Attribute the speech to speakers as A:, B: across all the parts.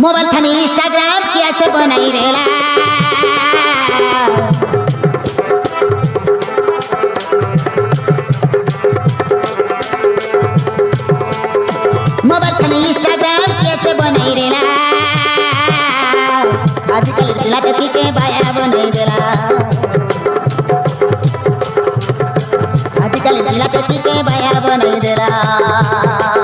A: mobile खानी Instagram कैसे बनाई रेला मोबाइल खानी इंस्टाग्राम कैसे बनाई रेला आजकल लड़की के बाया बनाई देला आजकल लड़की के बाया बनाई देला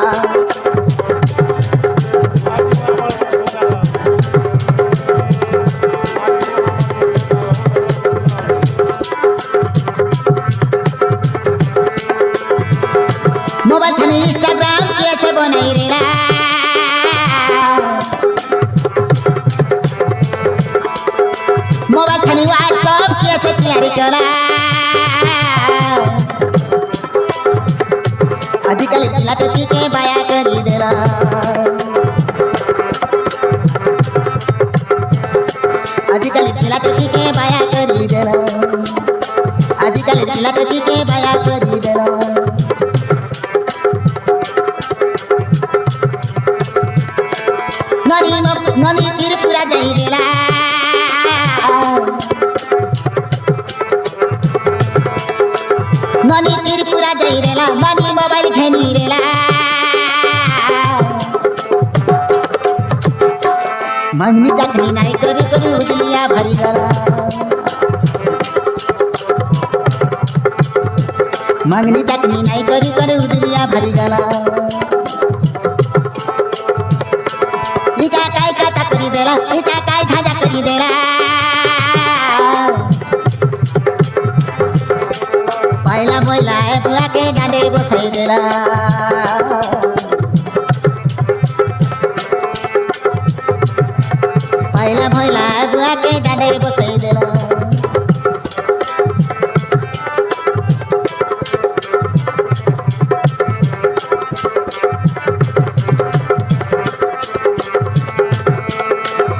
A: मोबाइल खानी इंस्टाग्राम कैसे बनाई रेला मोबाइल खानी व्हाट्सएप कैसे तैयारी करा आजकल लड़की के बाया करी देला आजकल लड़की के बाया करी देला आजकल लड़की के बाया करी देला ननी त्रिपुरा जाई रेला ननी त्रिपुरा जाई रेला ननी मोबाइल खेनी रेला मंगनी टकनी नहीं करू करू दुनिया भरी गला मंगनी टकनी नहीं करू करू दुनिया भरी गला इका काय काटा करी देला इका काय धाजा करी देला पहला बोला है बुआ के डांडे बसाई देला पहला बोला है बुआ के डांडे बसाई देला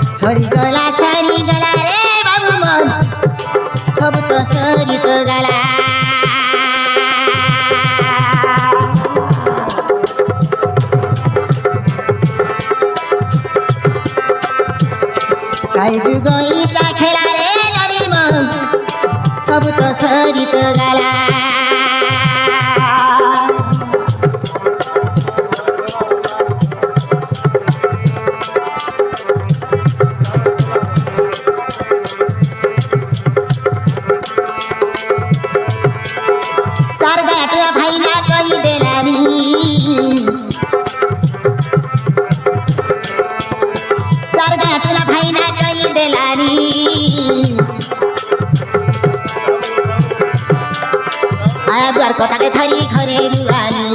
A: छरी गला रे बाबू मन सब तो सरी तो गला काई जुगोई का खेला रे नरी मन सब तो सरी तो गला भाई ना कोई देलानी सरगाटला भाई ना कोई देलानी आया द्वार कोटा के थारी घरे रुआनी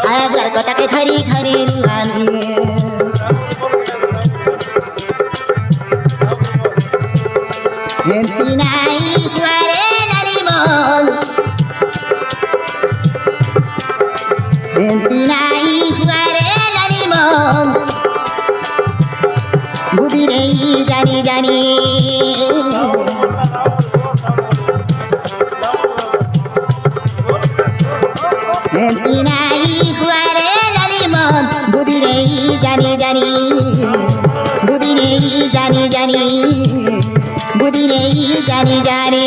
A: आया द्वार कोटा के थारी घरे रुआनी हेंती नाई जुआरे नरी मोल हेंती नाई जुआरे नरी मोल बुद्धि नहीं जानी जानी हेंती नाई जुआरे नरी मोल बुद्धि नहीं जानी जानी बुद्धि नहीं जानी जानी बुद्धि नहीं जानी जानी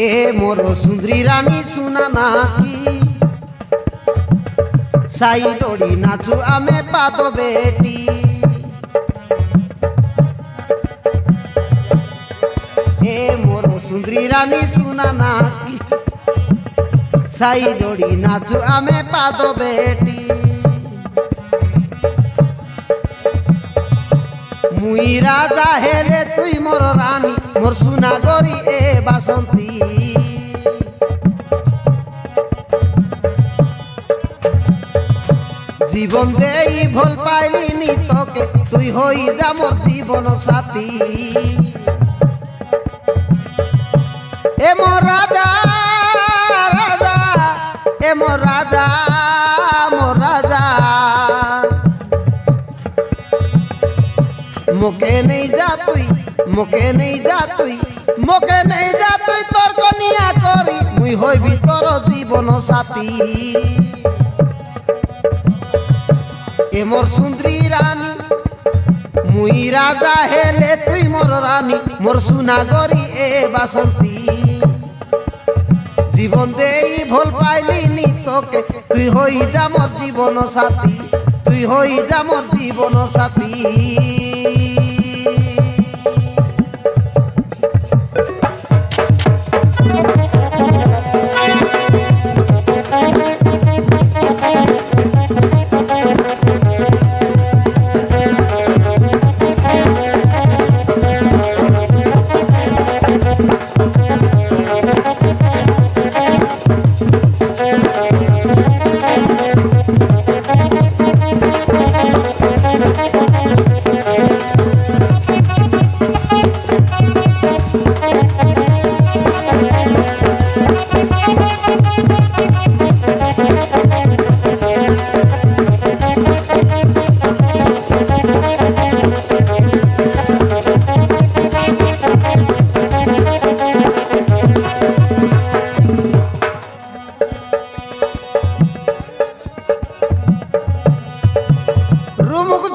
B: এ মোর সুন্দরী রানী শুনা নাকি সাই দড়ি নাচু আমি পাদ বেটি এ মোর সুন্দরী রানী শুনা নাকি সাই দড়ি নাচু আমি পাদ বেটি মুই রাজা হেলে তুই মোর রানী মোর সুনা গরি এ বাসন্তী জীবন দেই ভুল পাইলিনি তোকে তুই হই যা মোর জীবন সাথী এ মোর রাজা রাজা এ মোর রাজা মোর রাজা মুখে নেই যা তুই মুখে নেই যা তুই মুখে নেই যা তুই তোর কনিয়া করি মুই হইবি তোর জীবন সাথী এ মোর সুন্দরী রানী মুই রাজা হেলে তুই মোর রানী মোর সুনা গরি এ বাসন্তী জীবন দেই ভুল পাইলিনি তোকে তুই হই যা মোর জীবন সাথী তুই হই যা মোর জীবন সাথী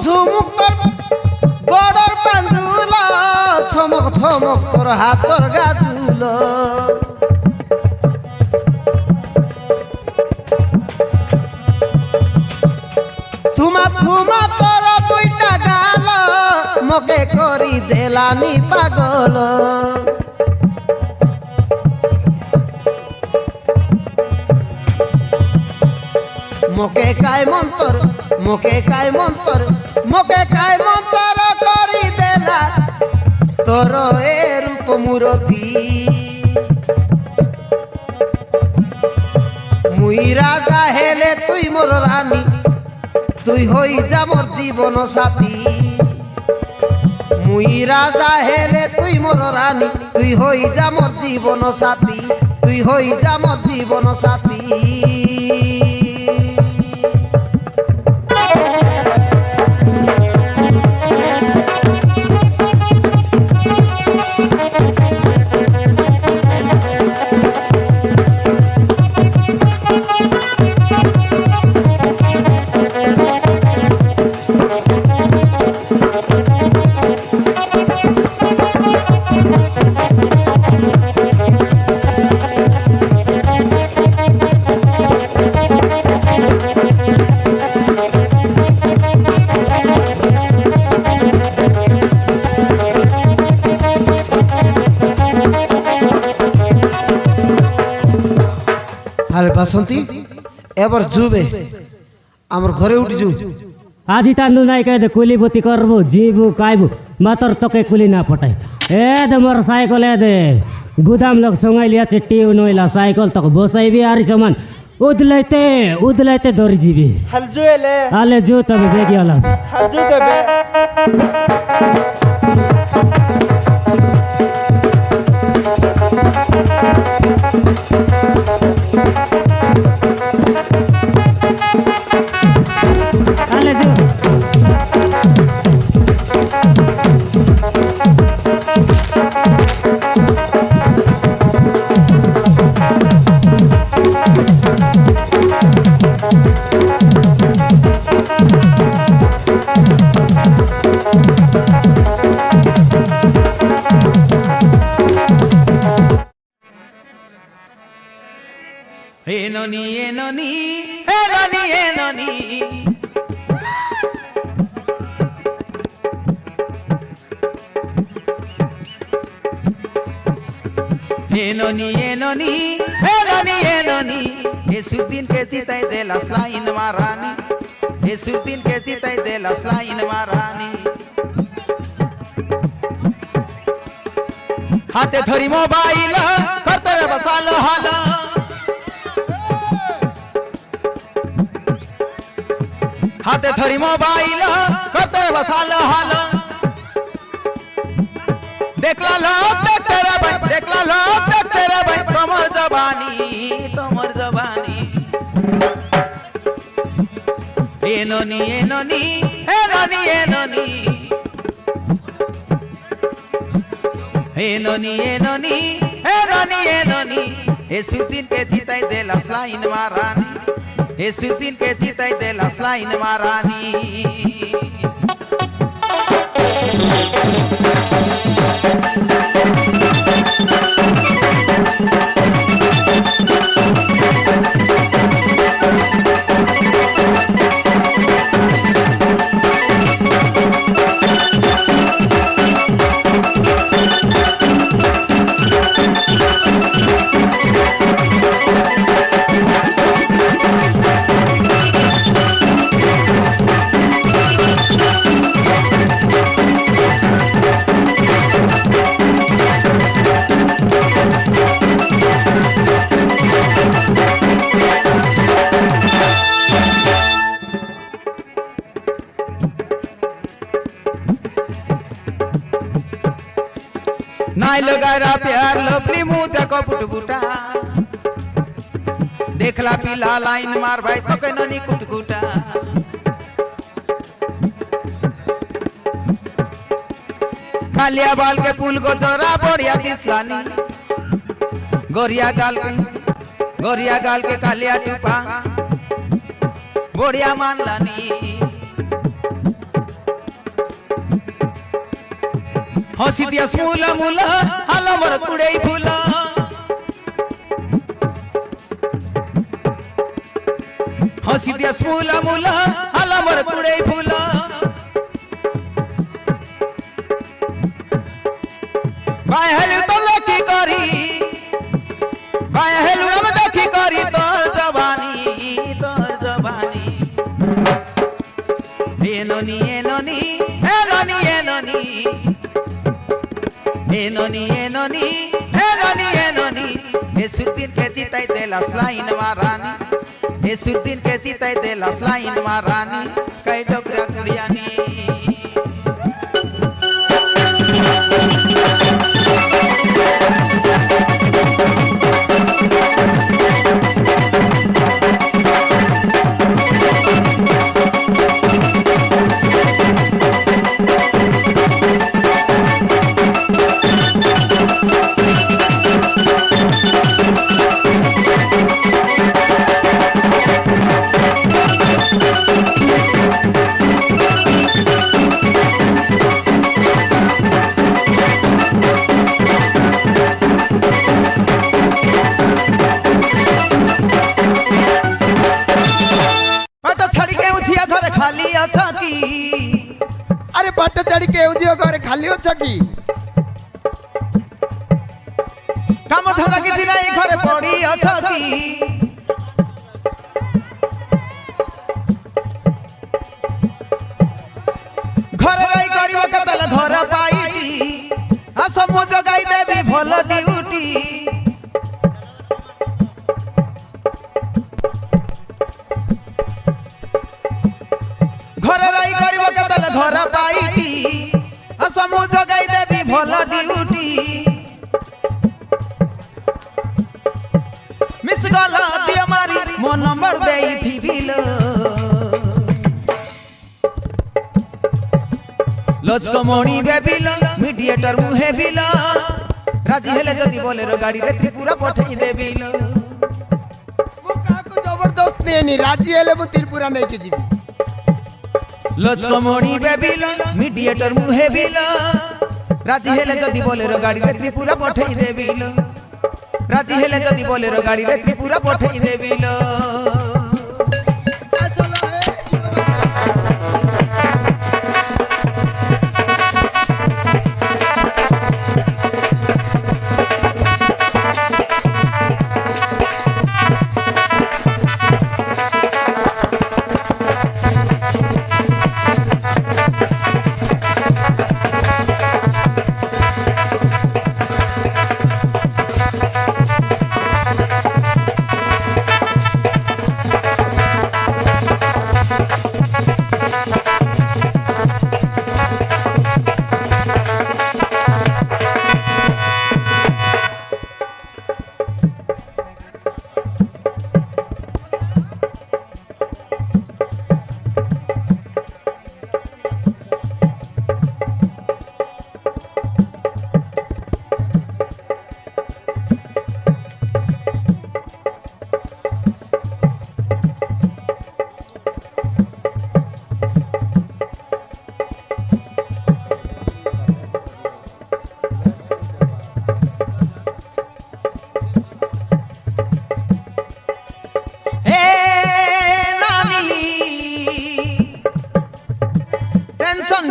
B: ঝুমুক তোর গড়র পাঞ্জুল ছমক ছমক তোর হাতর গাজুল থুমা থুমা তোর দুইটা গাল মকে করি দেলানি পাগল মোকে কায় মন্তর মোকে কায় মন্তর মোকে কায় মন্তর করি দেলা তোর এ রূপ মূরতি মুই রাজা হেলে তুই মোর রানী তুই হই যা মোর জীবন সাথী মুই রাজা হেলে তুই মোর রানী তুই হই যা মোর জীবন সাথী তুই হই যা মোর জীবন সাথী আরে বাসন্তী এবার যুবে আমার ঘরে উঠি যু
C: আজি তান্ডু নাই কায়দে কুলিপতি করবো জিবু কাইবু মাতর তোকে কুলি না ফটাই এ দে মোর সাইকেল এ দে গুদাম লোক সঙ্গাই লিয়াছে টিউ নইলা সাইকেল তোকে বসাইবি আর সমান উদলাইতে ধরি দিবি আলে জু তবে বেগি আলাম
D: এননি এননি এননি এননি এননি এননি এননি এননি এসুদ্দিন কে জিতাই দে লাইন মারানি এসুদ্দিন কে জিতাই দে লাইন মারানি হাতে ধরি মোবাইল করতে রে বসালো হালো হাতে ধরি মোবাইল করতে রে বসালো হালো देखला लोग देखते रे भाई देखला लोग देखते रे भाई তোমার জবানি এননি এননি এননি এননি এননি এননি এননি এননি এসুদ্দিন কে জিতাই দে লাইন মারানি এসুদ্দিন কে জিতাই দে লাইন মারানি नाई लगारा प्यार लोपली मुझे को पुटपुटा देखला पीला लाइन मार भाई तो के ननी कुटकुटा कालिया बाल के पुल को चोरा बढ़िया दिसलानी गोरिया गाल के कालिया टूपा बढ़िया मानलानी हसी दिया मुला मुला हाला मर कुड़े फूला हसी दिया मुला मुला हाला मर कुड़े फूला भाई हेलु तो लकी करी भाई हेलु हम देखी करी तोर जवानी एननी एननी एननी एननी एननी एननी एननी एननी एसुद्दीन के जिताई दे लाइन मारानी एसुद्दीन के जिताई दे लाइन मारानी कई डोकरा कुड़ियानी
B: अरे पट चढ़ी के उजियो घर खाली हो छकी
D: काम धंदा किछि नाही घरे पड़ी अछकी घरे रही करिव केतल घर पाईटी आ समो जगाई देबी भल ड्यूटी घरे रही करिव केतल घर पाईटी आ समो जगाई देबी भल ड्यूटी मिस गला दिया मारी मो नंबर देई थी बिलो लचको मोणी बेबिलो मीडिएटर मुहे बिलो राजी हेले जदी बोलेरो गाड़ी रे त्रिपुरा पठई देबिलो
B: वो काको जबरदस्त नहीं राजी हेले मु त्रिपुरा नहीं के जीवी
D: लचको मोणी बेबिलो मीडिएटर मुहे बिलो राजी हेले जदी बोलेरो गाड़ी रे त्रिपुरा पठई देबिलो রাজি হেলে যদি বলেরো গাড়ি রে ত্রিপুরা পঠাই দেবিল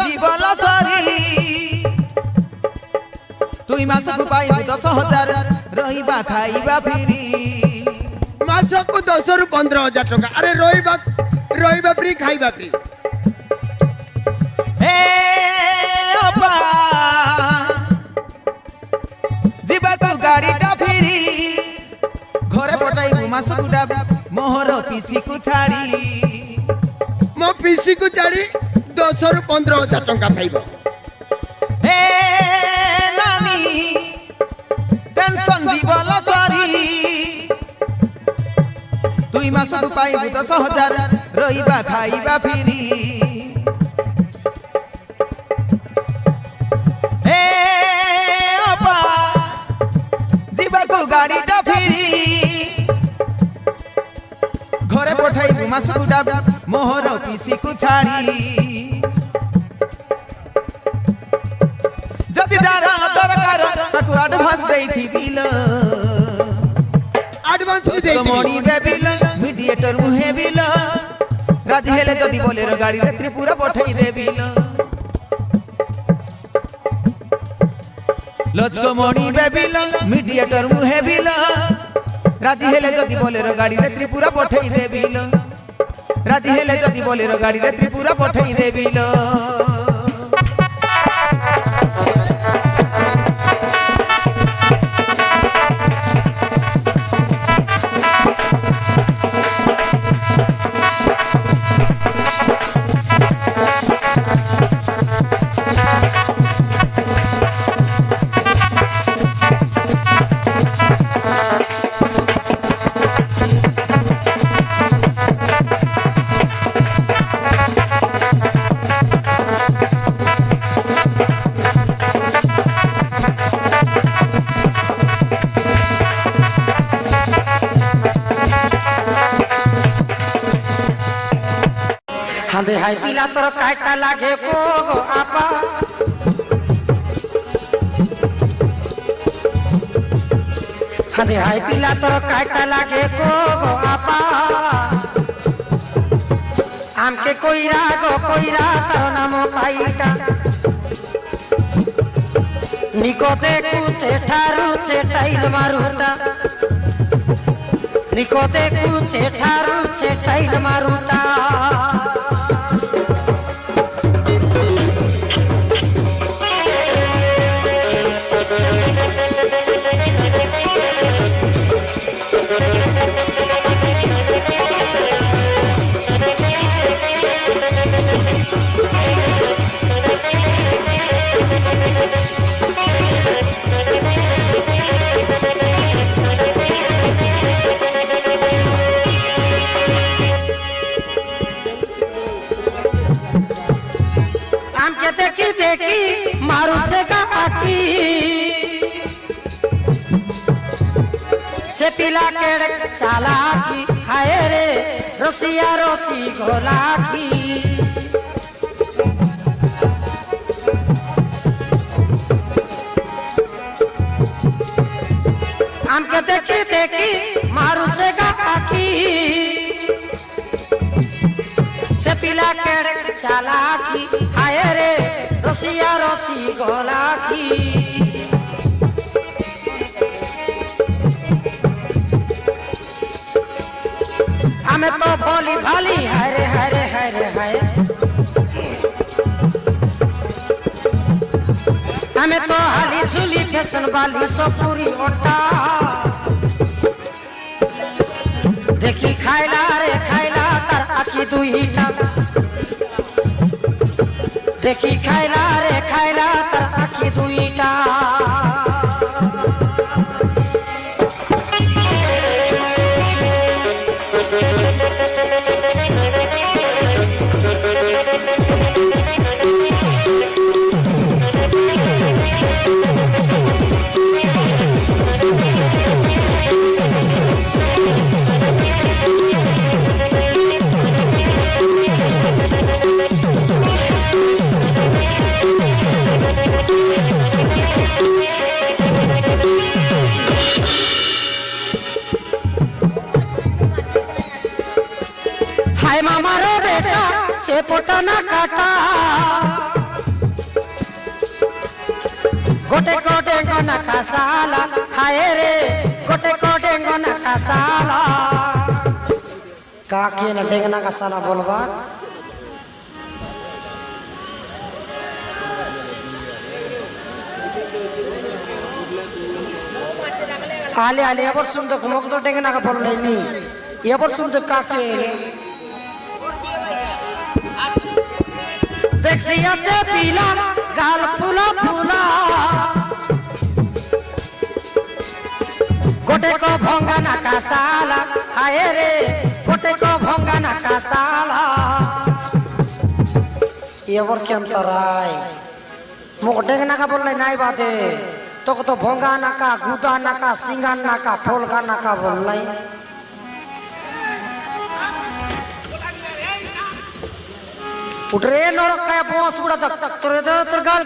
D: জীবন সরি তুই মাসকু পাই 10,000 রহিবা খাইবা ফিরি
E: মাসকু 10 ରୁ 15,000 ଟଙ୍କା ଆରେ ରହିବା ଫ୍ରି ଖାଇବା ଫ୍ରି
D: হে অপা ଯିବାକୁ ଗାଡ଼ିଟା ଫିରି ଘରେ ପଟାଇବୁ ମାସକୁ ଡାବି ମୋହର ପିସିକୁ ଛାଡ଼ି
E: ମୋ ପିସି କୁ ଛାଡ଼ି 10 ରୁ 15,000 ଟଙ୍କା ପାଇବ
D: হে নানি টেনশন জীবন সরি তুই মাসକୁ পাইবু 10,000 রহিবা খাইবা ফিরি হে অপা ଯିବାକୁ ଗାଡ଼ିଟା ଫିରି ଘରେ ପଠାଇବୁ ମାସକୁ ଡାବି ମୋହର ପିସିକୁ ଛାଡ଼ି ଯଦି ଯାର ଦରକାର ତାକୁ ଆଡଭାନ୍ସ ଦେଇଥିବିଲ
E: ଆଡଭାନ୍ସ ବି ଦେଇଥିବି
D: ମଣି ବେବିଲ ମିଡିଏଟର ମୁହେ ବିଲ ରାଜି ହେଲେ ଯଦି ବୋଲେରୋ ଗାଡ଼ିରେ ତ୍ରିପୁରା ପଠାଇ ଦେବିଲ লচক মণি বেবিল মিডিয়েটর মুহে বিল রাজি হেলে যদি বলেরো গাড়িরে ত্রিপুরা পঠাই দেবিল রাজি হেলে যদি বলেরো গাড়িরে ত্রিপুরা পঠাই দেবিল
F: হাঁদে হাই পিলা তোর কাইটা লাগে গো গো আপা হাঁদে হাই পিলা তোর কাইটা লাগে গো গো আপা আমকে কইরা তার নাম কাইটা নিকতে কুছে ঠারু ছেটাইল মারুটা নিকতে কুছে ঠারু ছেটাইল মারুটা देखी मारू से काकी से पिला के चालाकी हाय रे रसिया रसी घोलाकी हमके चालाकी हाय रे रसिया रसी गोला की हमें तो भोली भाली हरे हरे हरे हरे हमें तो हाली झूली फैशन वाली सपूरी ओटा देखी खाइला रे खाइला तार आखी दुईटा देखी खाइला रे खाइला तार आखी दुईटा हाय मामा रे बेटा से पोटा ना काटा गोटे कोटे गना कासाला हाय रे गोटे कोटे गना कासाला काके ना डेंगना कासाला बोलबा आले आले एबर सुन तो घुमक तो डेंगना का बोल नहीं एबर सुन तो काके देखिया से पीला गाल फूला फूला गोटे को भंगा ना कासाला हाय रे गोटे को भंगा ना कासाला ये वर के अंतराय मोटे ना का बोलने नहीं बाते तो भंगा ना का गुदा ना का सिंगा ना का फोलगा ना का बोलने उठरे नरक काय बॉस उड़ा तक तोरे तर गाल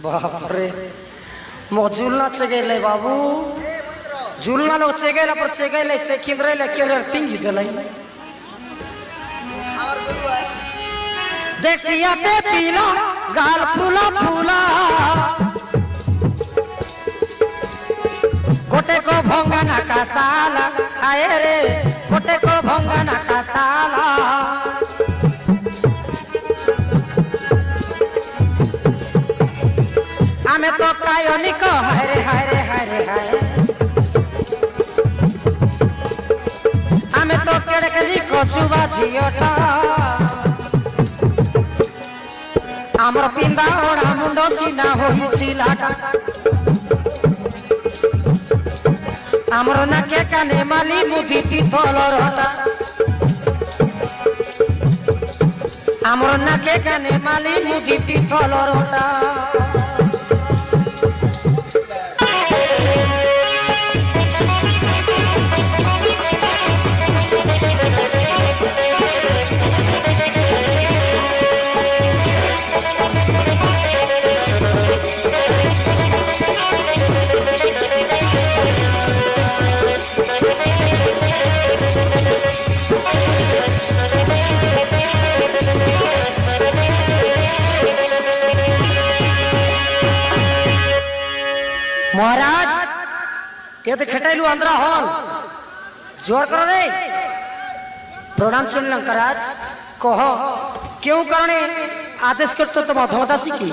F: बाप रे मो झूलना चगेले बाबू झूलना लोग चगेला पर चगेले चकिंद्रेले केरे पिंगी देले देखिया से पीला गाल फूला फूला गोटे को भंगा ना कासाला हाय रे गोटे को भंगा ना कासाला हमें तो कायोनिक हाय रे हाय रे हाय रे हाय हमें तो केड़कली कचुबा झियोटा आमर पिंदा ओड़ा मुंडो सीना होई चिलाटा आमर नाके काने माली मुदी पिथल रटा आमर नाके काने माली मुदी पिथल रटा महाराज ये तो खटाइलू अंदरा हॉल जोर करो रे प्रणाम चल कराज कहो क्यों करने आदेश करते तो मधुमता सीखी